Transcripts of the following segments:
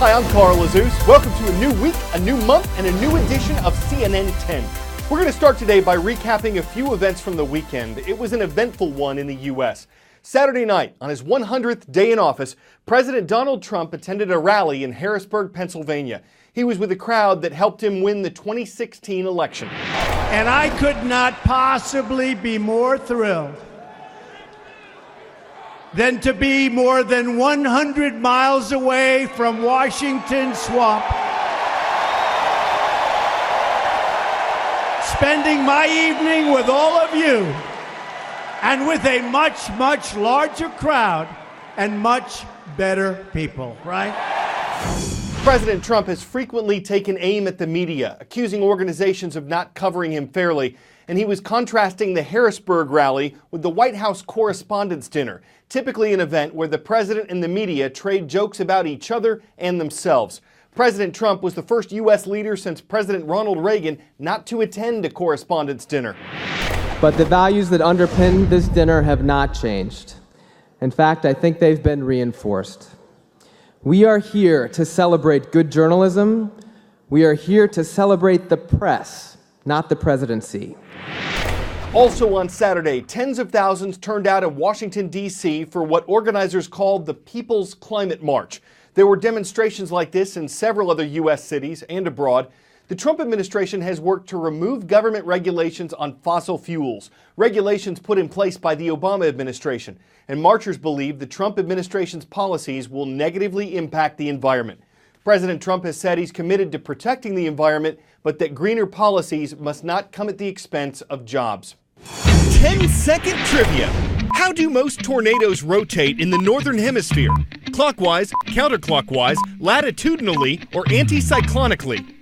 Hi, I'm Carl Azus. Welcome to a new week, a new month, and a new edition of CNN 10. We're going to start today by recapping a few events from the weekend. It was an eventful one in the U.S. Saturday night, on his 100th day in office, President Donald Trump attended a rally in Harrisburg, Pennsylvania. He was with a crowd that helped him win the 2016 election. And I could not possibly be more thrilled than to be more than 100 miles away from Washington Swamp, spending my evening with all of you and with a much, much larger crowd and much better people, right? President Trump has frequently taken aim at the media, accusing organizations of not covering him fairly, and he was contrasting the Harrisburg rally with the White House Correspondents' Dinner, typically an event where the president and the media trade jokes about each other and themselves. President Trump was the first U.S. leader since President Ronald Reagan not to attend a Correspondents' Dinner. But the values that underpin this dinner have not changed. In fact, I think they've been reinforced. We are here to celebrate good journalism. We are here to celebrate the press, not the presidency. Also on Saturday, tens of thousands turned out in Washington, D.C. for what organizers called the People's Climate March. There were demonstrations like this in several other U.S. cities and abroad. The Trump administration has worked to remove government regulations on fossil fuels, regulations put in place by the Obama administration. And marchers believe the Trump administration's policies will negatively impact the environment. President Trump has said he's committed to protecting the environment, but that greener policies must not come at the expense of jobs. 10-second trivia. How do most tornadoes rotate in the northern hemisphere? Clockwise, counterclockwise, latitudinally, or anticyclonically?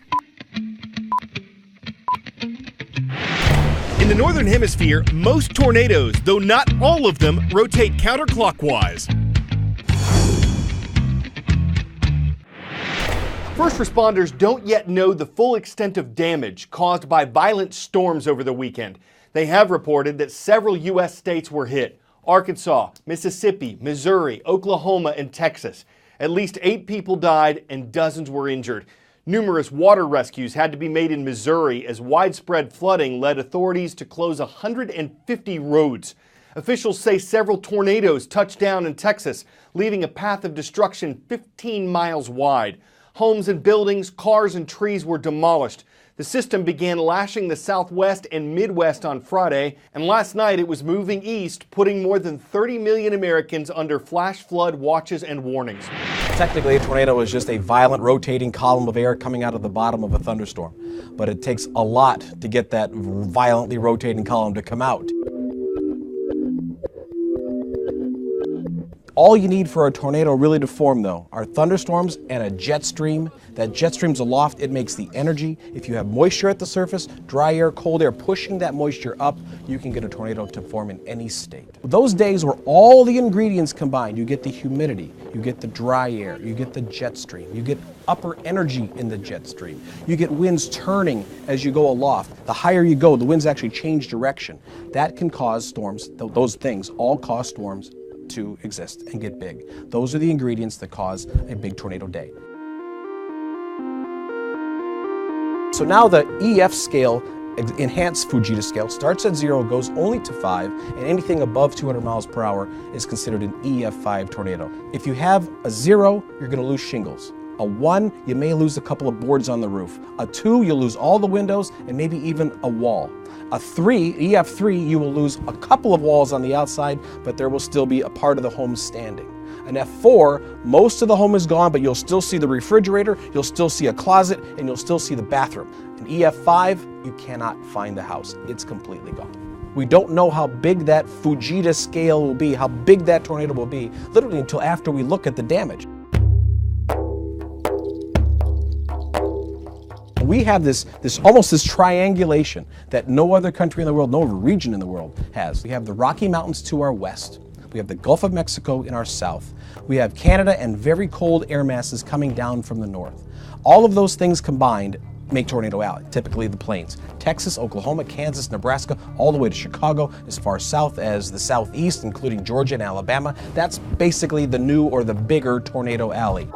In the northern hemisphere, most tornadoes, though not all of them, rotate counterclockwise. First responders don't yet know the full extent of damage caused by violent storms over the weekend. They have reported that several U.S. states were hit: Arkansas, Mississippi, Missouri, Oklahoma, and Texas. At least 8 people died and dozens were injured. Numerous water rescues had to be made in Missouri as widespread flooding led authorities to close 150 roads. Officials say several tornadoes touched down in Texas, leaving a path of destruction 15 miles wide. Homes and buildings, cars and trees were demolished. The system began lashing the Southwest and Midwest on Friday, and last night it was moving east, putting more than 30 million Americans under flash flood watches and warnings. Technically, a tornado is just a violent rotating column of air coming out of the bottom of a thunderstorm. But it takes a lot to get that violently rotating column to come out. All you need for a tornado really to form, though, are thunderstorms and a jet stream. That jet stream's aloft, it makes the energy. If you have moisture at the surface, dry air, cold air pushing that moisture up, you can get a tornado to form in any state. Those days where all the ingredients combine, you get the humidity, you get the dry air, you get the jet stream, you get upper energy in the jet stream, you get winds turning as you go aloft. The higher you go, the winds actually change direction. That can cause storms. Those things all cause storms to exist and get big. Those are the ingredients that cause a big tornado day. So now the EF scale, enhanced Fujita scale, starts at 0, goes only to 5, and anything above 200 miles per hour is considered an EF5 tornado. If you have a 0, you're going to lose shingles. A 1, you may lose a couple of boards on the roof. A 2, you'll lose all the windows and maybe even a wall. A 3, EF3, you will lose a couple of walls on the outside, but there will still be a part of the home standing. An F4, most of the home is gone, but you'll still see the refrigerator, you'll still see a closet, and you'll still see the bathroom. An EF5, you cannot find the house. It's completely gone. We don't know how big that Fujita scale will be, how big that tornado will be, literally until after we look at the damage. We have this triangulation that no other country in the world, no other region in the world has. We have the Rocky Mountains to our west. We have the Gulf of Mexico in our south. We have Canada and very cold air masses coming down from the north. All of those things combined make Tornado Alley, typically the plains. Texas, Oklahoma, Kansas, Nebraska, all the way to Chicago, as far south as the southeast, including Georgia and Alabama. That's basically the new or the bigger Tornado Alley.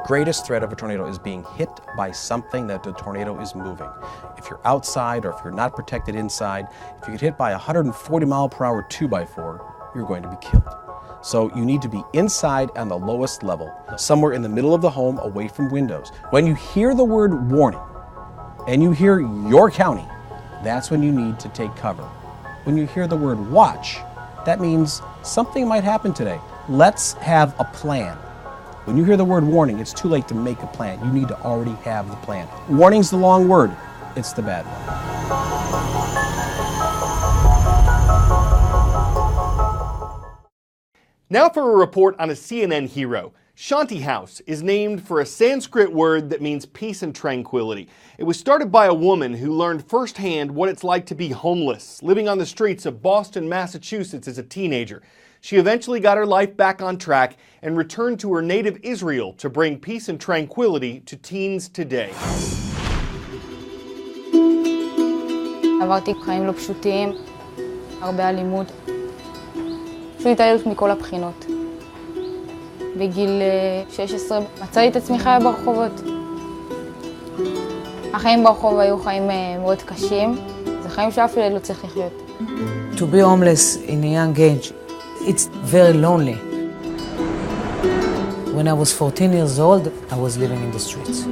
greatest threat of a tornado is being hit by something that the tornado is moving. If you're outside or if you're not protected inside, if you get hit by a 140-mile-per-hour 2x4, you're going to be killed. So you need to be inside on the lowest level, somewhere in the middle of the home, away from windows. When you hear the word warning and you hear your county, that's when you need to take cover. When you hear the word watch, that means something might happen today. Let's have a plan. When you hear the word warning, it's too late to make a plan. You need to already have the plan. Warning's the long word. It's the bad one. Now for a report on a CNN hero. Shanti House is named for a Sanskrit word that means peace and tranquility. It was started by a woman who learned firsthand what it's like to be homeless, living on the streets of Boston, Massachusetts as a teenager. She eventually got her life back on track and returned to her native Israel to bring peace and tranquility to teens today. עברתי חיים לא פשוטים, הרבה אלימות. פשוט התעללות מכל הבחינות. בגיל 16 מצאתי את עצמי חיה ברחובות. החיים ברחוב היו חיים מאוד קשים, זה חיים שאף ילד לא צריך לחיות. To be homeless in a young age, it's very lonely. When I was 14 years old, I was living in the streets.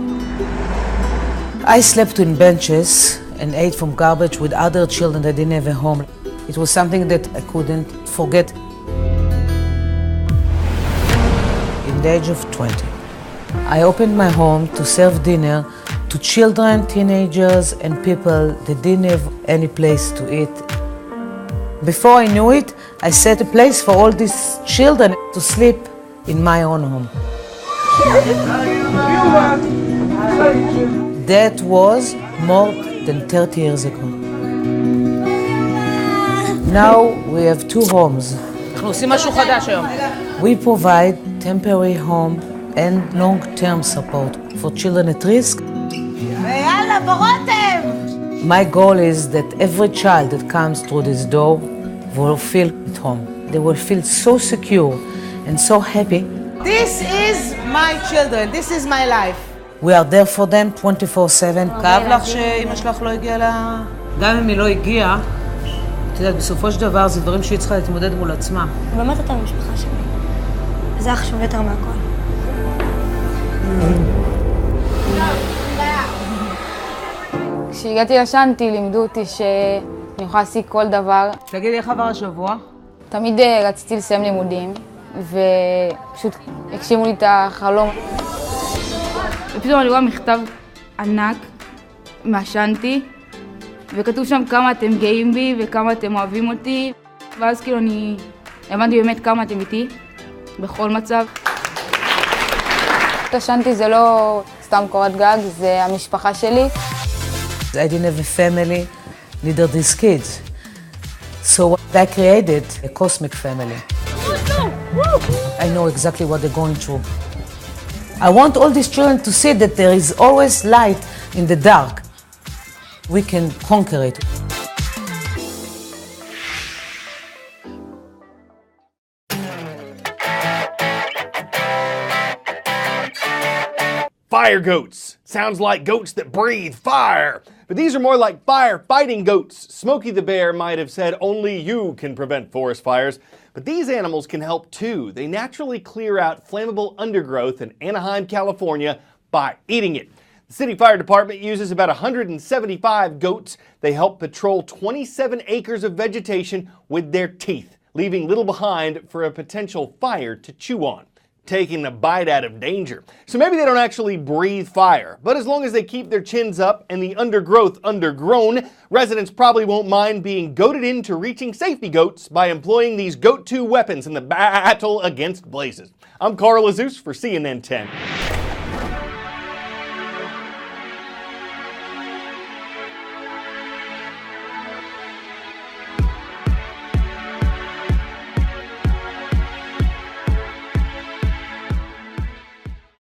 I slept in benches and ate from garbage with other children that didn't have a home. It was something that I couldn't forget. In the age of 20, I opened my home to serve dinner to children, teenagers, and people that didn't have any place to eat. Before I knew it, I set a place for all these children to sleep in my own home. That was more than 30 years ago. Now we have 2 homes. We provide temporary home and long-term support for children at risk. My goal is that every child that comes through this door will feel at home. They will feel so secure and so happy. This is my children, this is my life. We are there for them 24/7. כאב לך שאמא שלך לא הגיעה לה... גם אם היא לא הגיעה, את יודעת, בסופו של דבר זה דברים שהיא צריכה להתמודד מול עצמה. באמת אתה המשפחה שלי. זה היה חשוב יותר מהכל. כשהגעתי לשנתי לימדו אותי שאני יכולה להשיג כל דבר. תגידי, איך עבר השבוע? תמיד רציתי לסיים לימודים, ופשוט הגשימו לי את החלום. ופתאום אני רואה מכתב ענק מהשנתי, וכתוב שם כמה אתם גאים בי וכמה אתם אוהבים אותי, ואז כאילו אני הבנתי באמת כמה אתם איתי, בכל מצב. השנתי זה לא סתם קורת גג, זה המשפחה שלי. I didn't have a family, neither these kids. So I created a cosmic family. I know exactly what they're going through. I want all these children to see that there is always light in the dark. We can conquer it. Fire goats. Sounds like goats that breathe fire. But these are more like fire-fighting goats. Smokey the Bear might have said only you can prevent forest fires. But these animals can help too. They naturally clear out flammable undergrowth in Anaheim, California by eating it. The city fire department uses about 175 goats. They help patrol 27 acres of vegetation with their teeth, leaving little behind for a potential fire to chew on, taking a bite out of danger. So maybe they don't actually breathe fire, but as long as they keep their chins up and the undergrowth undergrown, residents probably won't mind being goaded into reaching safety goats by employing these Goat 2 weapons in the battle against blazes. I'm Carl Azuz for CNN 10.